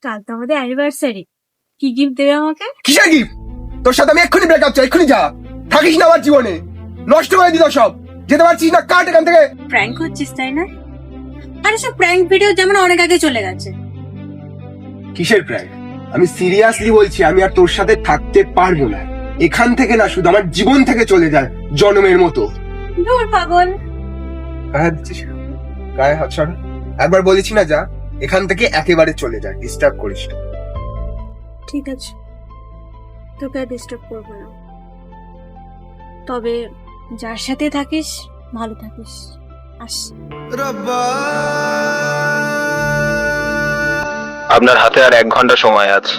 কাল তো আমাদের অ্যানিভার্সারি, কি গিফট দেবে আমাকে? কিসের গিফট? তোর সাথে আমি এক্ষুনি ব্রেকআপ চাই, এক্ষুনি যা, থাকিস না আমার জীবনে, নষ্ট করে দিল সব, যেতে পারছিস না, কাট এখান থেকে। প্র্যাঙ্ক হচ্ছিস তাই না? আরে সব প্র্যাঙ্ক ভিডিও যেমন অনেক আগে চলে গেছে। কিসের প্র্যাঙ্ক? আমি সিরিয়াসলি বলছি, আমি আর তোর সাথে থাকতে পারবো না, এখান থেকে না, শুধু আমার জীবন থেকে চলে যায় জনমের মতো। দূর পাগল। গায়ে হাত দিচ্ছিস কেন? গায়ে হাত সরা। একবার বলেছি না, যা এখান থেকে একেবারে চলে যায়, ডিস্টার্ব করিস না। ঠিক আছে, তোকে আর ডিস্টার্ব করবো না, তবে যার সাথে থাকিস ভালো থাকিস। আস। আপনার হাতে আর 1 ঘন্টা সময় আছে।